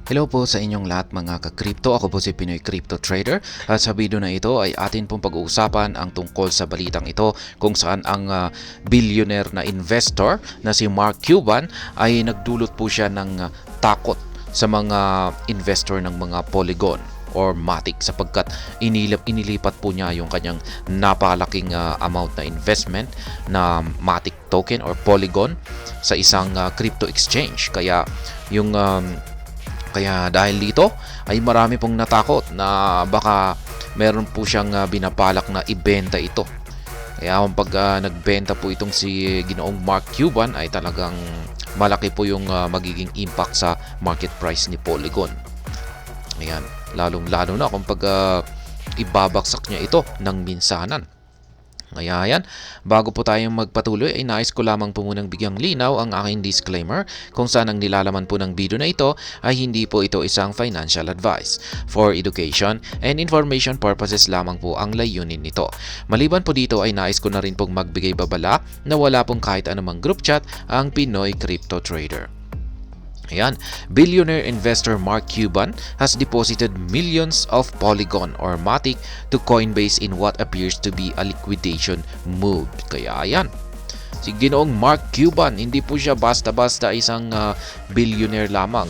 Hello po sa inyong lahat mga ka-crypto. Ako po si Pinoy Crypto Trader. At sa video na ito ay atin pong pag-uusapan ang tungkol sa balitang ito kung saan ang billionaire na investor na si Mark Cuban ay nagdulot po siya ng takot sa mga investor ng mga Polygon or Matic sapagkat inilipat po niya yung kanyang napakalaking amount na investment na Matic token or Polygon sa isang crypto exchange. Kaya dahil dito ay marami pong natakot na baka meron po siyang binapalak na ibenta ito. Kaya pag nagbenta po itong si Ginoong Mark Cuban ay talagang malaki po yung magiging impact sa market price ni Polygon. Ayan, lalong-lalo na kung ibabagsak niya ito ng minsanan. Kaya yan, bago po tayong magpatuloy ay nais ko lamang po munang bigyang linaw ang aking disclaimer kung saan ang nilalaman po ng video na ito ay hindi po ito isang financial advice. For education and information purposes lamang po ang layunin nito. Maliban po dito ay nais ko na rin pong magbigay babala na wala pong kahit anumang group chat ang Pinoy Crypto Trader. Ayan, billionaire investor Mark Cuban has deposited millions of Polygon or Matic to Coinbase in what appears to be a liquidation move. Kaya ayan, si Ginoong Mark Cuban, hindi po siya basta-basta isang billionaire lamang.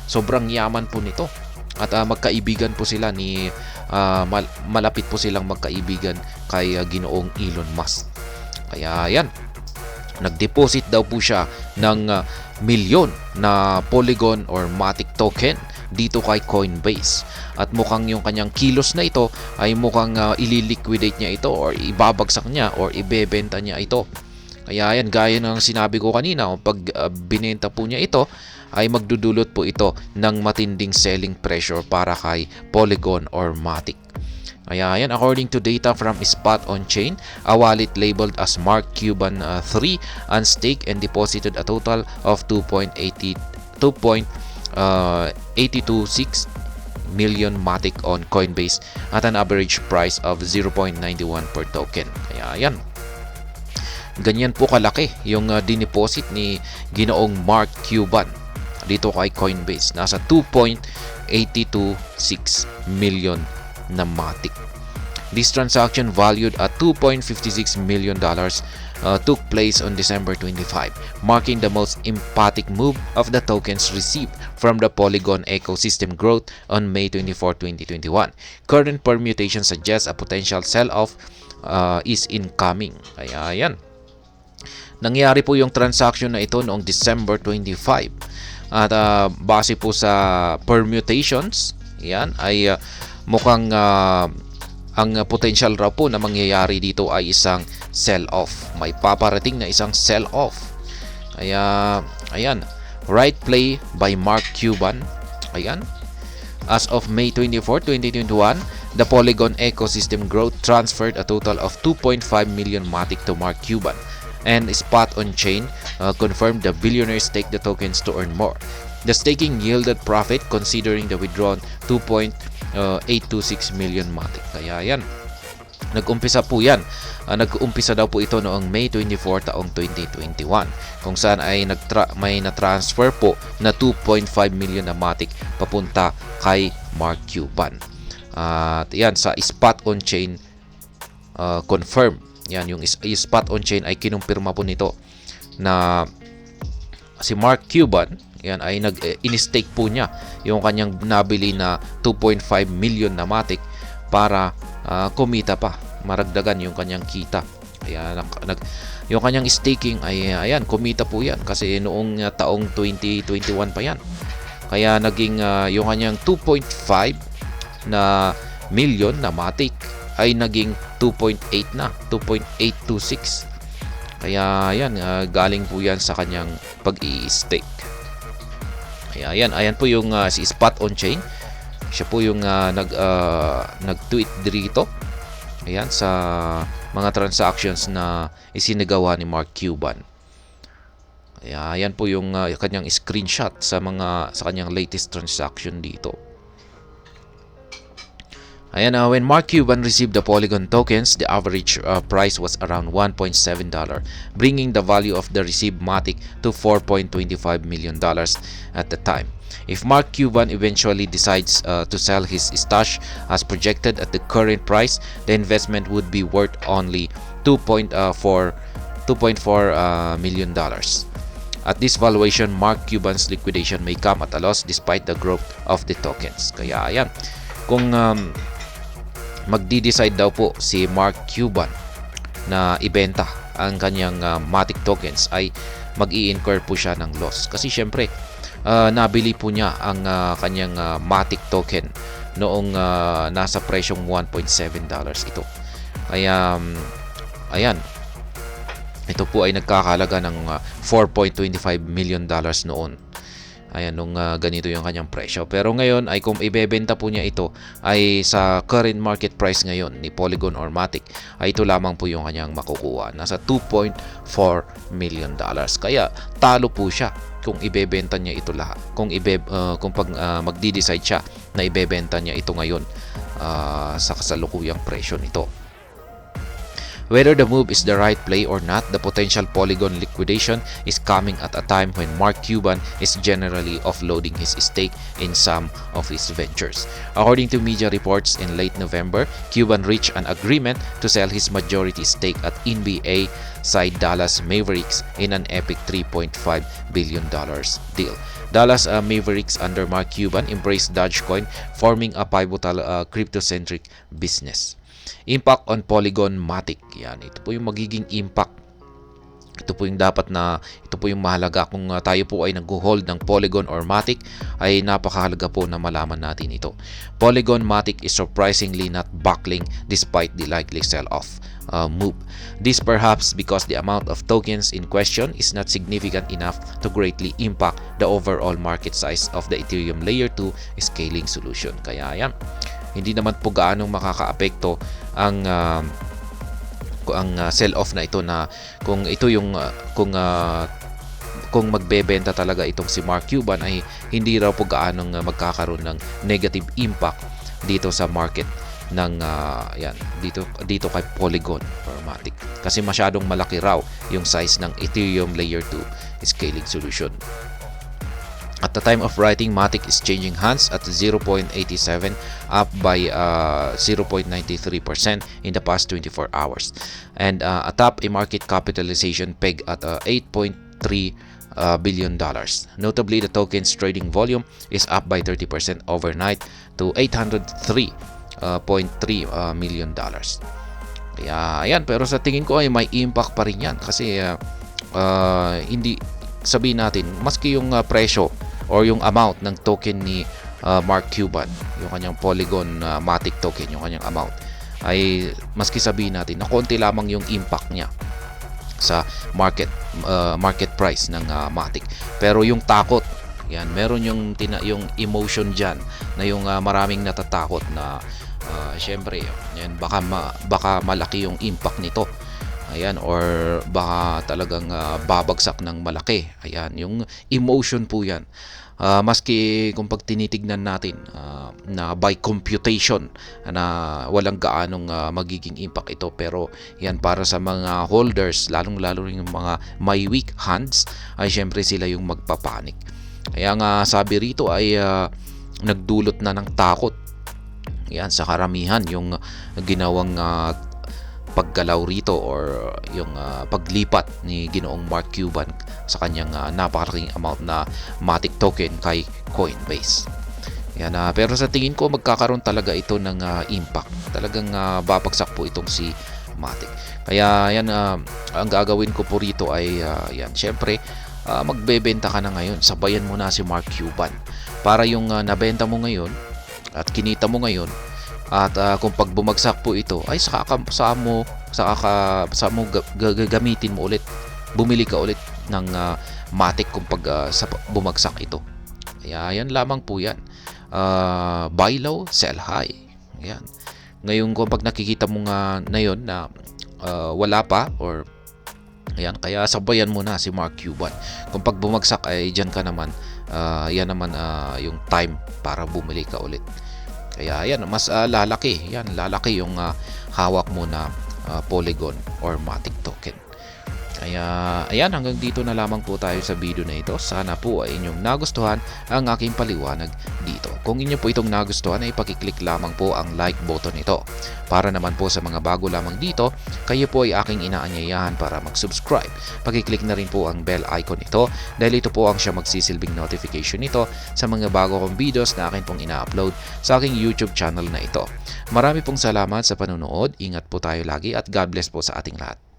Sobrang yaman po nito. At magkaibigan po sila malapit po silang magkaibigan kay Ginoong Elon Musk. Kaya ayan, nag-deposit daw po siya ng milyon na Polygon or Matic token dito kay Coinbase. At mukhang yung kanyang kilos na ito ay mukhang ililiquidate niya ito or ibabagsak niya or ibebenta niya ito. Kaya yan, gaya ng sinabi ko kanina, pag binenta po niya ito ay magdudulot po ito ng matinding selling pressure para kay Polygon or Matic. Kaya yan, according to data from Spot on Chain, a wallet labeled as Mark Cuban 3 unstaked and deposited a total of 2.826 million Matic on Coinbase at an average price of 0.91 per token. Kaya yan, ganyan po kalaki yung dineposit ni Ginoong Mark Cuban dito kay Coinbase. Nasa 2.826 million na Matic. This transaction valued at $2.56 million took place on December 25, marking the most emphatic move of the tokens received from the Polygon ecosystem growth on May 24, 2021. Current permutation suggests a potential sell-off is incoming. Kaya yan, nangyari po yung transaction na ito noong December 25 at base po sa permutations, yan ay mukhang ang potential raw po na mangyayari dito ay isang sell-off. May paparating na isang sell-off. Kaya, ayan, right play by Mark Cuban. Ayan. As of May 24, 2021, the Polygon ecosystem growth transferred a total of 2.5 million Matic to Mark Cuban. And Spot on Chain confirmed the billionaire staked the tokens to earn more. The staking yielded profit considering the withdrawn 2.826 million Matic. Kaya yan, nag-umpisa po yan. Nag-umpisa daw po ito noong May 24 taong 2021 kung saan ay may na-transfer po na 2.5 million na Matic papunta kay Mark Cuban. At yan, sa Spot on Chain confirm. Yan, yung Spot on Chain ay kinumpirma po nito na si Mark Cuban, yan, ay in-stake po niya yung kanyang nabili na 2.5 million na Matic para kumita pa, maragdagan yung kanyang kita. Kaya yung kanyang staking ay ayan, kumita po yan kasi noong taong 2021 pa yan. Kaya naging yung kanyang 2.5 na million na Matic ay naging 2.8 na, 2.826. Kaya yan, galing po yan sa kanyang pag-i-stake. Kaya ayan po yung si Spot on Chain. Siya po yung nag-tweet dito. Ayan, sa mga transactions na isinagawa ni Mark Cuban. Kaya ayan po yung kanyang screenshot sa kanyang latest transaction dito. Ayan, when Mark Cuban received the Polygon tokens, the average price was around $1.7, bringing the value of the received Matic to $4.25 million at the time. If Mark Cuban eventually decides to sell his stash as projected at the current price, the investment would be worth only $2.4 million. At this valuation, Mark Cuban's liquidation may come at a loss despite the growth of the tokens. Kaya ayan, kung magdi-decide daw po si Mark Cuban na ibenta ang kanyang Matic tokens, ay mag-i-incur po siya ng loss. Kasi syempre, nabili po niya ang kanyang Matic token noong nasa presyong $1.7 ito. Kaya ayan, ito po ay nagkakahalaga ng $4.25 million noon. Ayan, nung ganito yung kanyang presyo. Pero ngayon ay kung ibebenta po niya ito ay sa current market price ngayon ni Polygon or Matic, ay ito lamang po yung kanyang makukuha. Nasa $2.4 million. Kaya talo po siya kung ibebenta niya ito lahat. Kung magdi-decide siya na ibebenta niya ito ngayon sa kasalukuyang presyo nito. Whether the move is the right play or not, the potential Polygon liquidation is coming at a time when Mark Cuban is generally offloading his stake in some of his ventures. According to media reports, in late November, Cuban reached an agreement to sell his majority stake at NBA side Dallas Mavericks in an epic $3.5 billion deal. Dallas Mavericks under Mark Cuban embraced Dogecoin, forming a pivotal crypto-centric business. Impact on Polygon Matic. Yan, ito po yung magiging impact. Ito po yung mahalaga kung tayo po ay nag-hold ng Polygon or Matic, ay napakahalaga po na malaman natin ito. Polygon Matic is surprisingly not buckling despite the likely sell-off move. This perhaps because the amount of tokens in question is not significant enough to greatly impact the overall market size of the Ethereum Layer 2 scaling solution. Kaya yan, hindi naman po gaano makakaapekto ang sell-off na ito, na kung ito yung kung magbebenta talaga itong si Mark Cuban, ay hindi raw po gaano magkakaroon ng negative impact dito sa market ng yan dito kay Polygon or Matic, kasi masyadong malaki raw yung size ng Ethereum Layer 2 scaling solution. At the time of writing, Matic is changing hands at 0.87, up by 0.93% in the past 24 hours, and atop a market capitalization peg at $8.3 billion. Notably, the token's trading volume is up by 30% overnight to $803.3 million. Kaya ayan, pero sa tingin ko ay may impact pa rin yan, kasi hindi, sabihin natin, maski yung presyo or yung amount ng token ni Mark Cuban, yung kanyang Polygon Matic token, yung kanyang amount, ay maski sabihin natin na konti lamang yung impact niya sa market price ng Matic, pero yung takot, yan, meron yung emotion dyan, na yung maraming natatakot na syempre yan, baka malaki yung impact nito. Ayan, or baka talagang babagsak ng malaki. Ayan, yung emotion po yan. Maski kung pag tinitignan natin na by computation na walang gaanong magiging impact ito, pero yan, para sa mga holders, lalong-lalo yung mga may weak hands, ay syempre sila yung magpapanik. Kaya nga sabi rito ay nagdulot na ng takot yan sa karamihan yung ginawang paggalaw rito, or yung paglipat ni Ginoong Mark Cuban sa kanyang napakalaking amount na Matic token kay Coinbase. Yan, pero sa tingin ko magkakaroon talaga ito ng impact. Talagang babagsak po itong si Matic. Kaya yan, ang gagawin ko po rito ay yan, syempre magbebenta ka na ngayon. Sabayan mo na si Mark Cuban para yung nabenta mo ngayon at kinita mo ngayon, at kung pag bumagsak po ito, ay saka mo gagamitin mo ulit, bumili ka ulit ng Matic kung pag bumagsak ito. Kaya yan lamang po yan. Buy low, sell high. Yan. Ngayon kung pag nakikita mo nga na yun na wala pa, or ayan, kaya sabayan mo na si Mark Cuban. Kung pag bumagsak ay dyan ka naman, yan naman yung time para bumili ka ulit. Kaya yan, mas lalaki yung hawak mo na Polygon or Matic token. Kaya ayan, hanggang dito na lamang po tayo sa video na ito. Sana po ay inyong nagustuhan ang aking paliwanag dito. Kung inyo po itong nagustuhan ay pakiclick lamang po ang like button ito. Para naman po sa mga bago lamang dito, kayo po ay aking inaanyayahan para mag-subscribe. Pakiclick na rin po ang bell icon ito dahil ito po ang siya magsisilbing notification nito sa mga bago kong videos na akin pong ina-upload sa aking YouTube channel na ito. Marami pong salamat sa panonood. Ingat po tayo lagi at God bless po sa ating lahat.